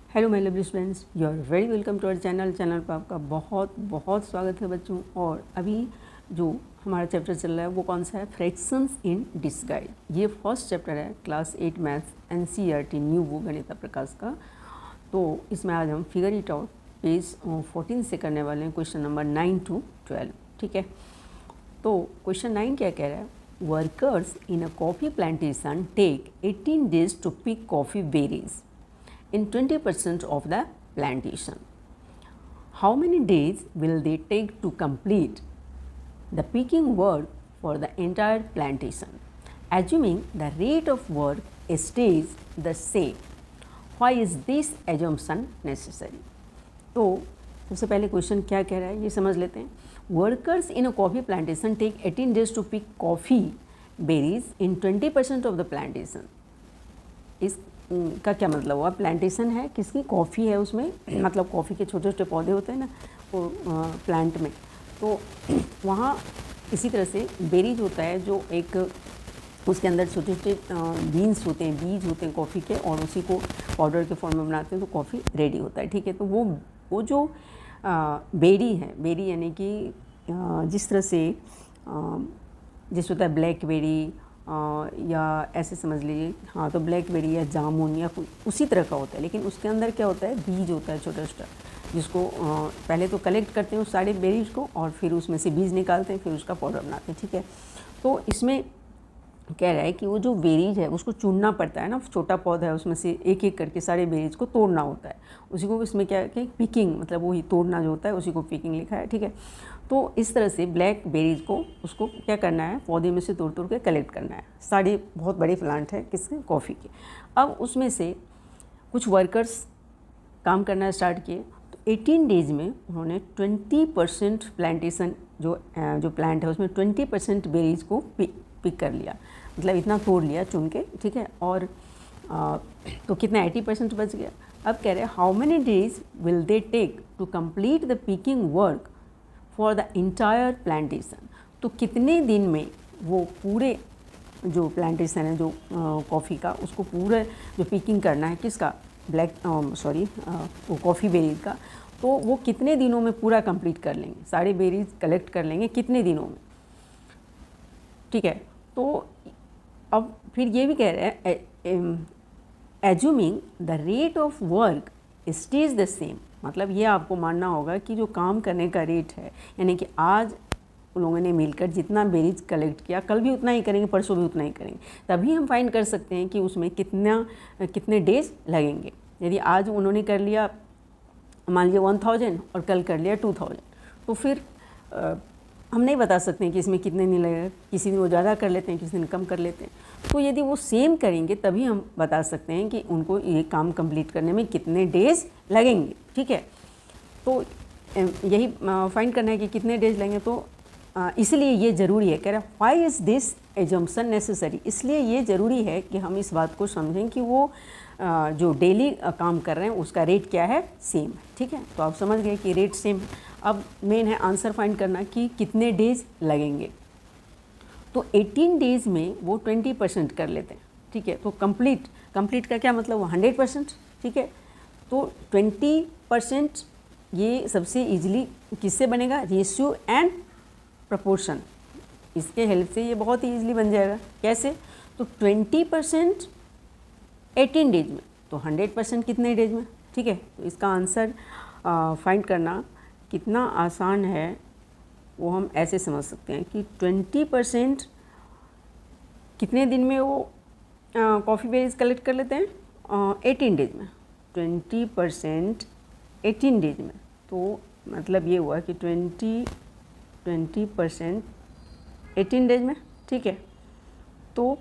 Hello my lovely students, you are very welcome to our channel पर आपका बहुत बहुत स्वागत है बच्चों। और अभी जो हमारा चैप्टर चल रहा है वो कौन सा है? Fractions in disguise. ये फर्स्ट चैप्टर है class 8 maths NCERT new book Ganita Prakash का। तो इसमें आज हम फिगर इट आउट पेज 14 से करने वाले हैं, क्वेश्चन नंबर 9 to 12। ठीक है, तो क्वेश्चन 9 क्या कह रहा है? Workers in a coffee plantation take 18 days to pick coffee berries in 20% of the plantation. How many days will they take to complete the picking work for the entire plantation? Assuming the rate of work stays the same, why is this assumption necessary? तो सबसे पहले question क्या कह रहा है ये समझ लेते हैं। Workers in a coffee plantation take 18 days to pick coffee berries in 20% of the plantation. इस का क्या मतलब हुआ? प्लांटेशन है किसकी? कॉफ़ी है उसमें, मतलब कॉफ़ी के छोटे छोटे पौधे होते हैं ना वो प्लांट में, तो वहाँ इसी तरह से बेरीज होता है जो एक उसके अंदर छोटे छोटे बीन्स होते हैं, बीज होते हैं कॉफ़ी के, और उसी को पाउडर के फॉर्म में बनाते हैं तो कॉफ़ी रेडी होता है। ठीक है, तो वो जो बेरी है, बेरी यानी कि जिस तरह से जैसे होता है ब्लैकबेरी या ऐसे समझ लीजिए, हाँ, तो ब्लैकबेरी या जामुन या उसी तरह का होता है, लेकिन उसके अंदर क्या होता है? बीज होता है छोटा छोटा, जिसको पहले तो कलेक्ट करते हैं उस सारे बेरीज को और फिर उसमें से बीज निकालते हैं, फिर उसका पाउडर बनाते हैं। ठीक है, तो इसमें कह रहा है कि वो जो बेरीज है उसको चुनना पड़ता है ना, छोटा पौधा है उसमें से एक एक करके सारे बेरीज को तोड़ना होता है, उसी को इसमें क्या है कि पिकिंग, मतलब वही तोड़ना जो होता है उसी को पिकिंग लिखा है। ठीक है, तो इस तरह से ब्लैक बेरीज को उसको क्या करना है? पौधे में से तोड़ तोड़ के कलेक्ट करना है। सारे बहुत बड़े प्लांट है किसके? कॉफ़ी के। अब उसमें से कुछ वर्कर्स काम करना स्टार्ट किए, तो 18 days में उन्होंने 20% प्लांटेशन जो प्लांट है उसमें 20% बेरीज को पिक कर लिया, मतलब इतना तोड़ लिया चुन के। ठीक है, और तो कितना? 80% बच गया। अब कह रहे हैं how many days will they take to complete the picking work for the entire plantation. तो कितने दिन में वो पूरे जो प्लांटेशन है जो कॉफ़ी का, उसको पूरा जो पिकिंग करना है किसका? वो कॉफ़ी बेरीज का, तो वो कितने दिनों में पूरा कंप्लीट कर लेंगे? सारे बेरीज कलेक्ट कर लेंगे कितने दिनों में? ठीक है, तो अब फिर ये भी कह रहे हैं assuming the rate of work stage the same, मतलब ये आपको मानना होगा कि जो काम करने का रेट है, यानी कि आज उन लोगों ने मिलकर जितना बेरीज कलेक्ट किया कल भी उतना ही करेंगे, परसों भी उतना ही करेंगे, तभी हम फाइंड कर सकते हैं कि उसमें कितने डेज लगेंगे। यदि आज उन्होंने कर लिया मान लीजिए 1000 और कल कर लिया 2000, तो फिर हम नहीं बता सकते हैं कि इसमें कितने दिन लगेगा। किसी दिन वो ज़्यादा कर लेते हैं, किसी दिन कम कर लेते हैं, तो यदि वो सेम करेंगे तभी हम बता सकते हैं कि उनको ये काम कंप्लीट करने में कितने डेज लगेंगे। ठीक है, तो यही फाइंड करना है कि कितने डेज लगेंगे। तो इसलिए ये ज़रूरी है, कह रहा है why is this assumption necessary, इसलिए ये ज़रूरी है कि हम इस बात को समझें कि वो जो डेली काम कर रहे हैं उसका रेट क्या है? सेम है। ठीक है, तो आप समझ गए कि रेट सेम है। अब मेन है आंसर फाइंड करना कि कितने डेज लगेंगे। तो 18 days में वो 20% कर लेते हैं। ठीक है, तो कंप्लीट का क्या मतलब? वो 100%। ठीक है, तो 20% ये सबसे ईजिली किससे बनेगा? रेशियो एंड प्रपोर्शन, इसके हेल्प से ये बहुत ही ईजिली बन जाएगा। कैसे? तो 20% 18 days में, तो 100% कितने डेज में? ठीक है, तो इसका आंसर फाइंड करना कितना आसान है वो हम ऐसे समझ सकते हैं कि 20% कितने दिन में वो कॉफ़ी बेरीज कलेक्ट कर लेते हैं? 18 days में। 20% 18 days में, तो मतलब ये हुआ कि 20% 18 days में। ठीक है, तो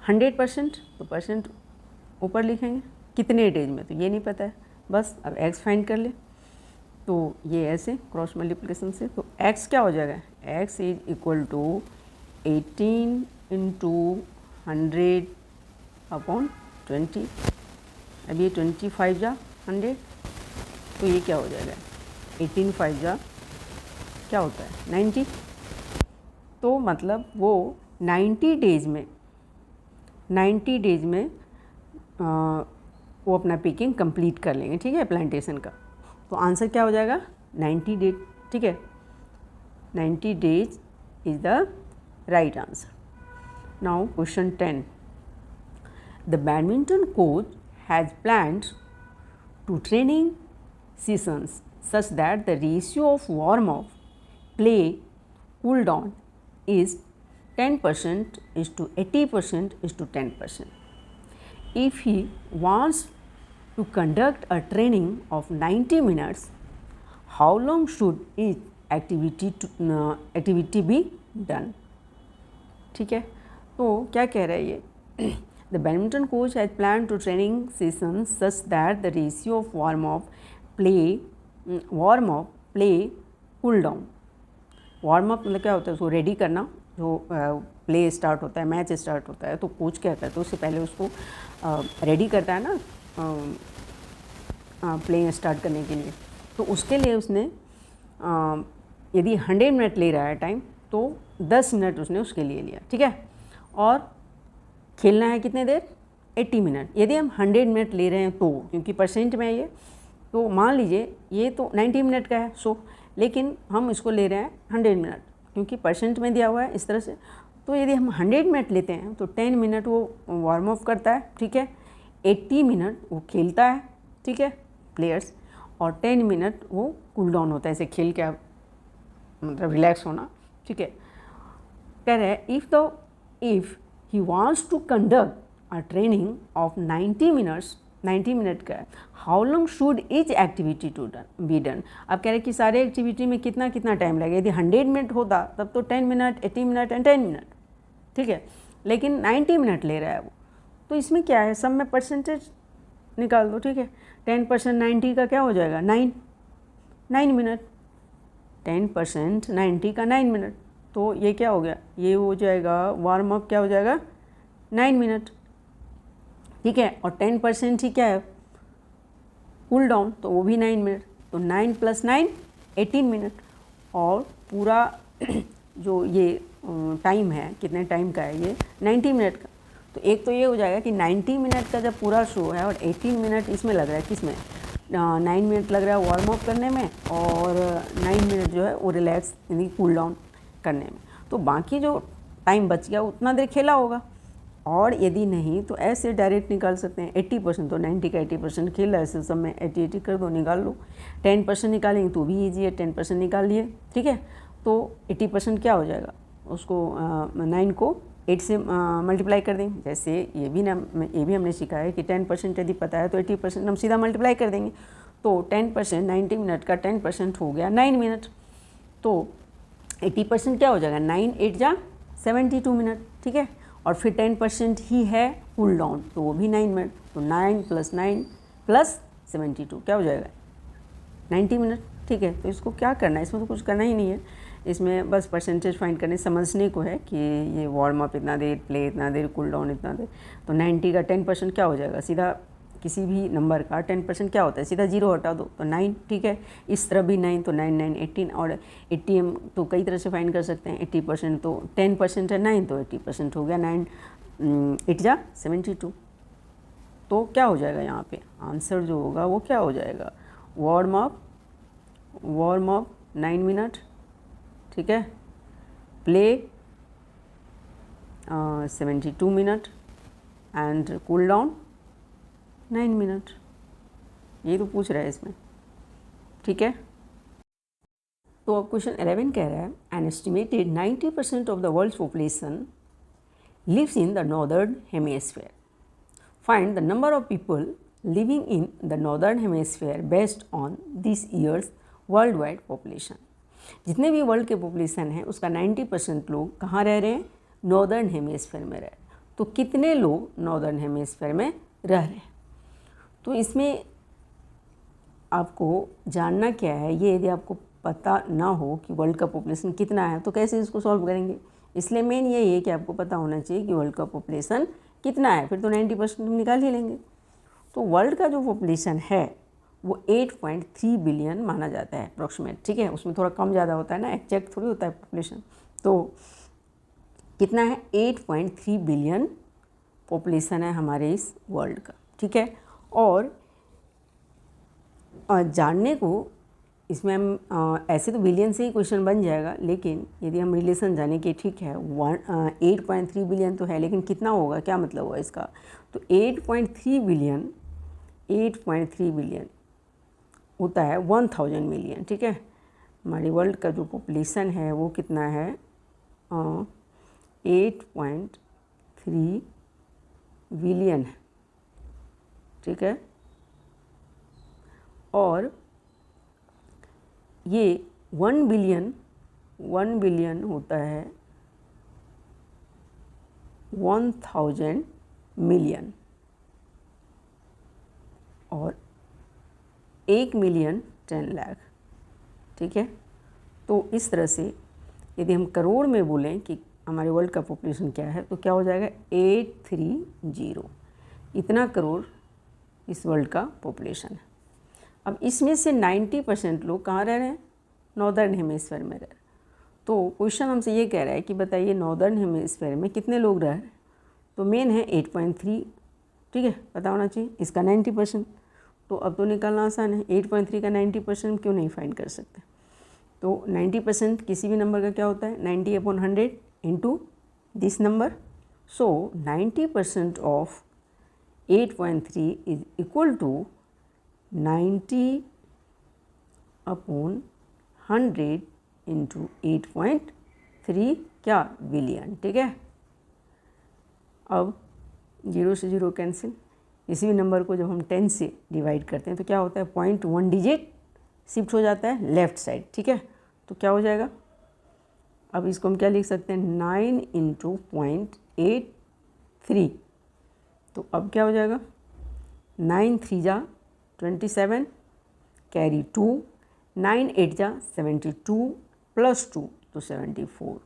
100%, तो परसेंट ऊपर लिखेंगे, कितने डेज में तो ये नहीं पता है, बस अब x फाइंड कर ले। तो ये ऐसे क्रॉस मल्टीप्लिकेशन से, तो x क्या हो जाएगा? x is equal to 18 into 100/20। अब ये 25 जा 100, तो ये क्या हो जाएगा? 18 5 जा क्या होता है? 90। तो मतलब वो 90 डेज में वो अपना पिकिंग कंप्लीट कर लेंगे, ठीक है, प्लांटेशन का। तो आंसर क्या हो जाएगा 90 डेज, ठीक है, 90 days is the right answer. Now question 10, the badminton coach has planned to training sessions such that the ratio of warm up, play, cool down is 10% is to 80% is to 10%. If he wants to conduct a training of 90 minutes, how long should each activity be done? ठीक है, तो क्या कह रहा है ये The badminton coach has planned to training sessions such that the ratio of warm up, play, cool down. Warm up मतलब क्या होता है, उसको रेडी करना, जो प्ले स्टार्ट होता है, मैच स्टार्ट होता है, तो कोच क्या करता है, उससे पहले उसको रेडी करता है ना प्ले स्टार्ट करने के लिए। तो उसके लिए उसने यदि 100 मिनट ले रहा है टाइम, तो 10 मिनट उसने उसके लिए लिया, ठीक है। और खेलना है कितने देर, 80 मिनट। यदि हम 100 मिनट ले रहे हैं तो, क्योंकि परसेंट में है ये, तो मान लीजिए ये तो 90 मिनट का है, लेकिन हम इसको ले रहे हैं 100 मिनट, क्योंकि परसेंट में दिया हुआ है इस तरह से। तो यदि हम 100 मिनट लेते हैं तो 10 मिनट वो वार्म अप करता है, ठीक है, 80 मिनट वो खेलता है, ठीक है, प्लेयर्स, और 10 मिनट वो कूल डाउन होता है, ऐसे खेल के मतलब रिलैक्स होना, ठीक है। कह रहे हैं if he wants to conduct a training of 90 minutes, 90 minute का है, how long should each activity to be done? अब कह रहे हैं कि सारे एक्टिविटी में कितना कितना टाइम लगेगा। यदि 100 मिनट होता तब तो 10 मिनट, 80 मिनट एंड 10 मिनट, ठीक है, लेकिन 90 मिनट ले रहा है वो, तो इसमें क्या है, सब में परसेंटेज निकाल दो, ठीक है। 10% 90 का क्या हो जाएगा, 9 मिनट, 10% 90 का 9 मिनट, तो ये क्या हो गया, ये हो जाएगा वार्म अप, क्या हो जाएगा 9 मिनट, ठीक है। और 10% ही क्या है, कूल डाउन, तो वो भी 9 मिनट, तो 9 + 9 18 मिनट। और पूरा जो ये टाइम है, कितने टाइम का है ये, 90 मिनट का। तो एक तो ये हो जाएगा कि 90 मिनट का जब पूरा शो है और 18 मिनट इसमें लग रहा है, किसमें, 9 मिनट लग रहा है वार्म अप करने में, और 9 मिनट जो है वो रिलैक्स यानी कूल डाउन करने में। तो बाकी जो टाइम बच गया उतना देर खेला होगा। और यदि नहीं तो ऐसे डायरेक्ट निकाल सकते हैं, 80% तो 90 का 80% खेला, ऐसे सब में 80 कर दो, निकाल लो। 10% निकालेंगे तो भी ईजी है, 10% निकाल लिए, ठीक है। तो 80% क्या हो जाएगा, उसको 9 को 8 से मल्टीप्लाई कर देंगे। जैसे ये भी हमने सीखा है कि 10% यदि पता है तो 80% हम सीधा मल्टीप्लाई कर देंगे। तो 10% 90 मिनट का 10% हो गया 9 मिनट, तो 80% क्या हो जाएगा, 9 8 जा 72 मिनट, ठीक है। और फिर 10% ही है कूल डाउन, तो वो भी 9 मिनट, तो 9 + 9 + 72 क्या हो जाएगा, 90 मिनट, ठीक है। तो इसको क्या करना है, इसमें तो कुछ करना ही नहीं है, इसमें बस परसेंटेज फाइंड करने, समझने को है कि ये वार्म अप इतना देर, प्ले इतना देर, कूल डाउन इतना देर। तो 90 का 10% क्या हो जाएगा, सीधा किसी भी नंबर का 10% क्या होता है, सीधा 0 हटा दो तो 9, ठीक है। इस तरह भी 9, तो 9 9 18, और 80 हम तो कई तरह से फाइंड कर सकते हैं। 80% तो 10% है 9, तो 80% हो गया 9 8 जा 72। तो क्या हो जाएगा यहाँ पे, आंसर जो होगा वो क्या हो जाएगा, वार्म अप 9 मिनट, ठीक है, play 72 minute and cool down 9 minute. ये तो पूछ रहा है इसमें, ठीक है। तो अब क्वेश्चन 11 कह रहा है, an estimated 90% of the world's population lives in the northern hemisphere, find the number of people living in the northern hemisphere based on this year's world wide population. जितने भी वर्ल्ड के पॉपुलेशन हैं उसका 90% लोग कहाँ रह रहे हैं, नॉर्दर्न हेमिस्फीयर में रह रहे हैं। तो कितने लोग नॉर्दर्न हेमिस्फीयर में रह रहे हैं, तो इसमें आपको जानना क्या है, ये यदि आपको पता ना हो कि वर्ल्ड का पॉपुलेशन कितना है तो कैसे इसको सॉल्व करेंगे। इसलिए मेन यही है कि आपको पता होना चाहिए कि वर्ल्ड का पॉपुलेशन कितना है, फिर तो 90% हम निकाल ही लेंगे। तो वर्ल्ड का जो पॉपुलेशन है वो 8.3 बिलियन माना जाता है अप्रॉक्सीमेट, ठीक है। उसमें थोड़ा कम ज़्यादा होता है ना, एक्जैक्ट थोड़ी होता है पॉपुलेशन। तो कितना है, 8.3 बिलियन पॉपुलेशन है हमारे इस वर्ल्ड का, ठीक है। और जानने को इसमें हम ऐसे तो बिलियन से ही क्वेश्चन बन जाएगा, लेकिन यदि हम रिलेशन जाने के ठीक है 8.3 बिलियन तो है, लेकिन कितना होगा, क्या मतलब हुआ इसका, तो 8.3 बिलियन होता है 1000 मिलियन। ठीक है, हमारी वर्ल्ड का जो पॉपुलेशन है वो कितना है 8.3 बिलियन है। ठीक है, और ये 1 बिलियन होता है 1000 मिलियन, और 1 मिलियन 10 लाख। ठीक है, तो इस तरह से यदि हम करोड़ में बोलें कि हमारे वर्ल्ड का पॉपुलेशन क्या है, तो क्या हो जाएगा 830, इतना करोड़ इस वर्ल्ड का पॉपुलेशन है। अब इसमें से 90% लोग कहाँ रह रहे हैं, नॉर्दर्न हेमिस्फीयर में रह रहे हैं। तो क्वेश्चन हमसे ये कह रहा है कि बताइए नॉर्दर्न हेमिस्फीयर में कितने लोग रह रहे हैं, तो मेन है 8.3। ठीक है, पता होना चाहिए इसका 90%, तो अब तो निकालना आसान है, 8.3 का 90% क्यों नहीं फाइंड कर सकते। तो 90% किसी भी नंबर का क्या होता है 90/100 into this number. So 90% of 8.3 is equal to 90/100 into 8.3 क्या बिलियन। ठीक है, अब 0 से 0 कैंसिल, किसी भी नंबर को जब हम 10 से डिवाइड करते हैं तो क्या होता है 0.1 डिजिट शिफ्ट हो जाता है लेफ़्ट साइड। ठीक है, तो क्या हो जाएगा, अब इसको हम क्या लिख सकते हैं 9 इंटू 0.83, तो अब क्या हो जाएगा 9 3 जा 27, कैरी 2, 9 8 जा 72 प्लस 2 तो 74,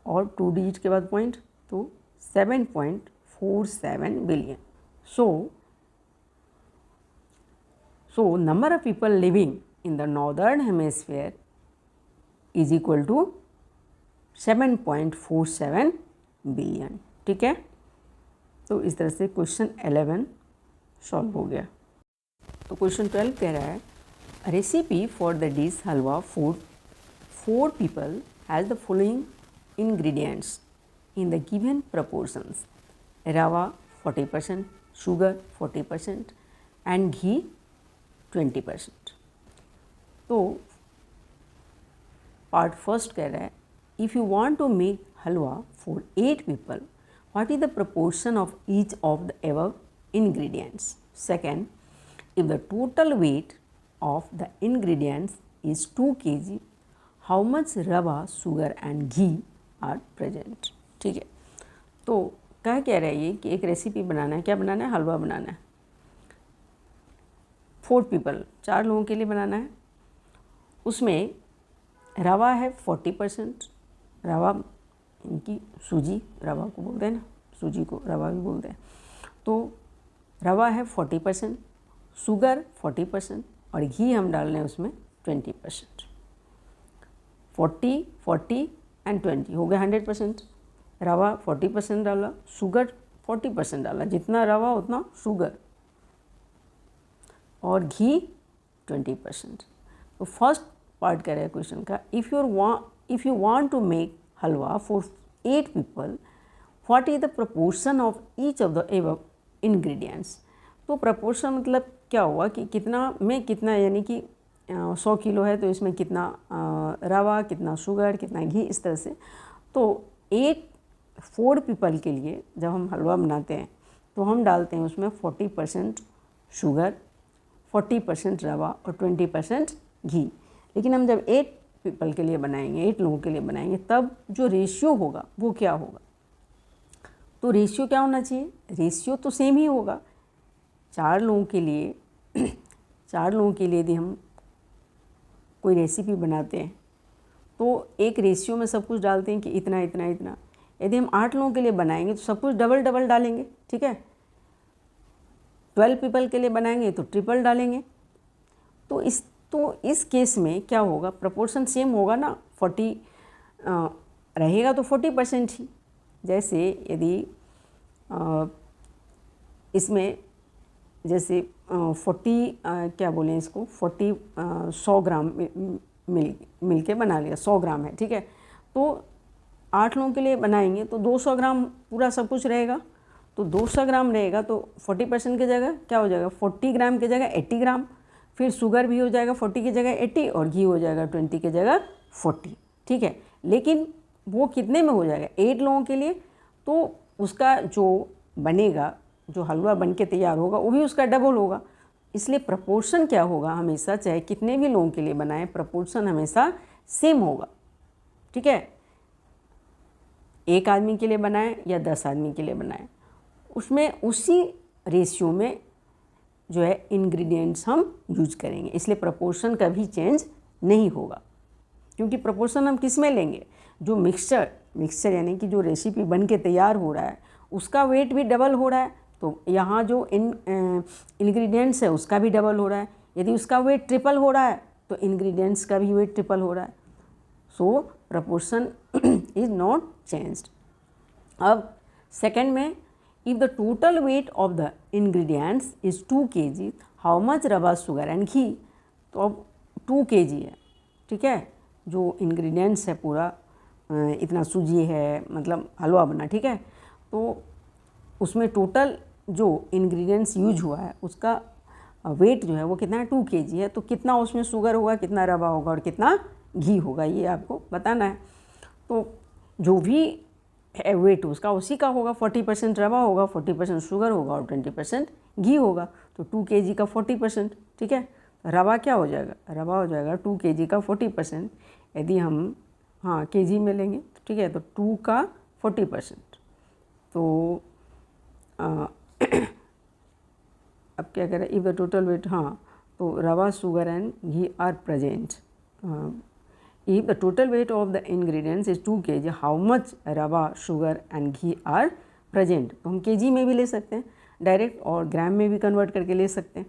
और 2 डिजिट के बाद पॉइंट तो 7.47 billion. So number of people living in the northern hemisphere is equal to 7.47 billion. ठीक है, तो इस तरह से क्वेश्चन 11 सॉल्व हो गया। तो क्वेश्चन 12 कह रहा है recipe for the dish halwa food 4 people has the following ingredients in the given proportions: rava 40%, sugar 40% and ghee 20%। तो पार्ट फर्स्ट कह रहा है if you want to make halwa for 8 people what is the proportion of each of the above ingredients? Second, if the total weight of the ingredients is 2 kg, how much rava, sugar and ghee are present? ठीक है, तो क्या कह रहा है ये कि एक रेसिपी बनाना है, क्या बनाना है, हलवा बनाना है 4 people, 4 लोगों के लिए बनाना है। उसमें रवा है 40%, रवा इनकी सूजी, रवा को बोलते हैं ना, सूजी को रवा भी बोलते हैं। तो रवा है 40%, शुगर 40% और घी हम डाल रहे हैं उसमें 20%। 40, 40 एंड 20 हो गया 100%। रवा 40% डाला, शुगर 40% डाला, जितना रवा उतना शुगर, और घी 20%। तो फर्स्ट पार्ट कह रहे हैं क्वेश्चन का if you want to make halwa for 8 people what is the proportion of each of the above ingredients. तो प्रपोर्शन मतलब क्या हुआ कि कितना में कितना, यानी कि 100 किलो है तो इसमें कितना रवा, कितना शुगर, कितना घी, इस तरह से। तो 4 people के लिए जब हम हलवा बनाते हैं तो हम डालते हैं उसमें 40% शुगर, 40% रवा और 20% घी। लेकिन हम जब 8 people के लिए बनाएंगे, 8 लोगों के लिए बनाएंगे, तब जो रेशियो होगा वो क्या होगा। तो रेशियो क्या होना चाहिए, रेशियो तो सेम ही होगा। 4 लोगों के लिए 4 लोगों के लिए यदि हम कोई रेसिपी बनाते हैं तो एक रेशियो में सब कुछ डालते हैं कि इतना इतना इतना। यदि हम 8 लोगों के लिए बनाएंगे तो सब कुछ डबल डबल डालेंगे। ठीक है, 12 people के लिए बनाएंगे तो ट्रिपल डालेंगे। तो इस केस में क्या होगा, प्रपोर्शन सेम होगा ना, 40 रहेगा तो 40% ही। जैसे यदि इसमें जैसे 40 क्या बोलें इसको 40 100 ग्राम मिल के बना लिया, 100 ग्राम है, ठीक है। तो 8 लोगों के लिए बनाएंगे तो 200 ग्राम पूरा सब कुछ रहेगा। तो 200 ग्राम रहेगा तो 40% की जगह क्या हो जाएगा, 40 ग्राम की जगह 80 ग्राम, फिर शुगर भी हो जाएगा 40 की जगह 80 और घी हो जाएगा 20 की जगह 40, ठीक है। लेकिन वो कितने में हो जाएगा, 8 लोगों के लिए, तो उसका जो बनेगा, जो हलवा बन के तैयार होगा वो भी उसका डबल होगा। इसलिए प्रपोर्शन क्या होगा, हमेशा चाहे कितने भी लोगों के लिए बनाएं, प्रपोर्शन हमेशा सेम होगा, ठीक है। 1 आदमी के लिए बनाएं या 10 आदमी के लिए बनाएं, उसमें उसी रेशियो में जो है इंग्रेडिएंट्स हम यूज करेंगे। इसलिए प्रपोर्शन कभी नहीं होगा, क्योंकि प्रपोर्शन हम किस में लेंगे, जो मिक्सचर यानी कि जो रेसिपी बन के तैयार हो रहा है उसका वेट भी डबल हो रहा है, तो यहाँ जो इंग्रेडिएंट्स है उसका भी डबल हो रहा है। यदि उसका वेट ट्रिपल हो रहा है तो इंग्रेडिएंट्स का भी वेट ट्रिपल हो रहा है। सो प्रपोर्शन इज नॉट चेंज्ड। अब सेकंड में, if the total weight of the ingredients is 2 kg, how much रवा शुगर एंड घी। तो अब 2 kg है, ठीक है, जो इंग्रेडिएंट्स है पूरा इतना सूजी है, मतलब हलवा बना, ठीक है। तो उसमें टोटल जो इंग्रेडिएंट्स यूज हुआ है उसका वेट जो है वो कितना है, 2 kg है। तो कितना उसमें शुगर होगा, कितना रवा होगा और कितना घी होगा, ये आपको बताना है। तो जो भी है वेट उसका उसी का होगा, 40% रवा होगा, 40% शुगर होगा और 20% घी होगा। तो 2 kg का 40%, ठीक है। रवा क्या हो जाएगा, रवा हो जाएगा 2 kg का 40%। यदि हम kg में लेंगे, ठीक है, तो 2 का 40%। तो अब क्या करें, इफ द टोटल वेट, तो rava sugar and ghee are present. If the total weight of the ingredients is 2 kg, how much rava sugar and ghee are present. तो हम kg में भी ले सकते हैं डायरेक्ट और ग्राम में भी कन्वर्ट करके ले सकते हैं।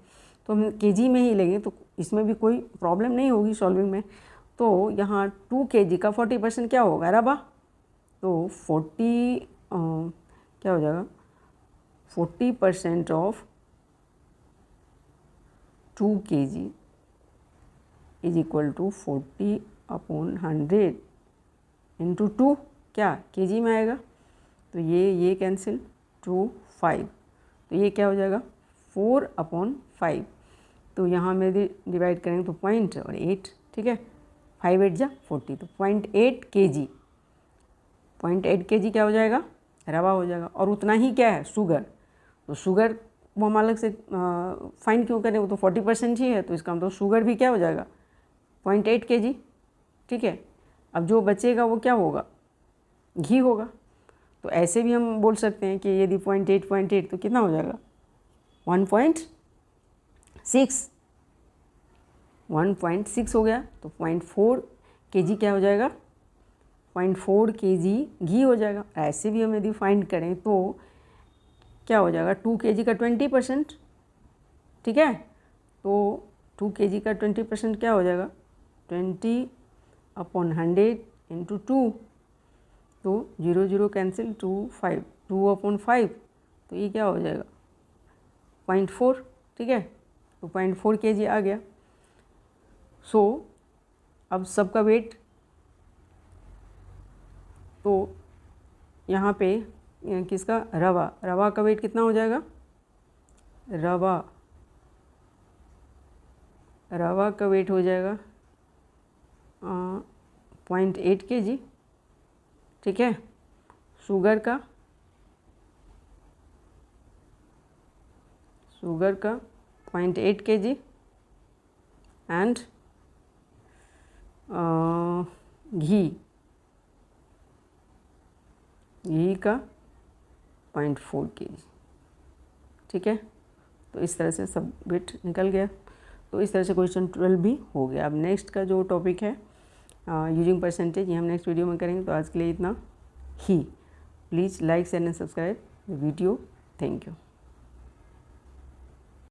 तो हम kg में ही लेंगे तो इसमें भी कोई प्रॉब्लम नहीं होगी सॉल्विंग में। तो यहाँ 2 kg का 40% क्या होगा, रवा। तो 40 क्या हो जाएगा, 40% of 2 kg is equal to 40/100 into 2, क्या kg में आएगा। तो ये कैंसिल, 2 5, तो ये क्या हो जाएगा 4/5। तो यहाँ में डिवाइड करेंगे तो 0.8 और 8, ठीक है, 5 8 जा 40, तो 0.8 kg, 0.8 kg क्या हो जाएगा, रवा हो जाएगा। और उतना ही क्या है, शुगर। तो शुगर वो हम अलग से फाइंड क्यों करें, वो तो 40% ही है, तो इसका मतलब शुगर भी क्या हो जाएगा 0.8 kg, ठीक है। अब जो बचेगा वो क्या होगा, घी होगा। तो ऐसे भी हम बोल सकते हैं कि यदि 0.8 तो कितना हो जाएगा 1.6 हो गया। तो 0.4 kg क्या हो जाएगा, 0.4 kg घी हो जाएगा। ऐसे भी हम यदि फाइंड करें तो क्या हो जाएगा, 2 kg का 20%, ठीक है। तो 2 kg का 20% क्या हो जाएगा, 20/100 इंटू 2, तो 0 0 कैंसिल, 2 5, 2/5, तो ये क्या हो जाएगा 0.4, ठीक है। तो 0.4 kg आ गया। सो अब सबका वेट, तो यहाँ पे किसका, रवा का वेट कितना हो जाएगा, रवा का वेट हो जाएगा 0.8 kg, ठीक है। शुगर का 0.8 kg एंड घी का 0.4 kg, ठीक है। तो इस तरह से सब वेट निकल गया। तो इस तरह से क्वेश्चन 12 भी हो गया। अब नेक्स्ट का जो टॉपिक है यूजिंग परसेंटेज, ये हम नेक्स्ट वीडियो में करेंगे। तो आज के लिए इतना ही। Please like share and subscribe the video. Thank you.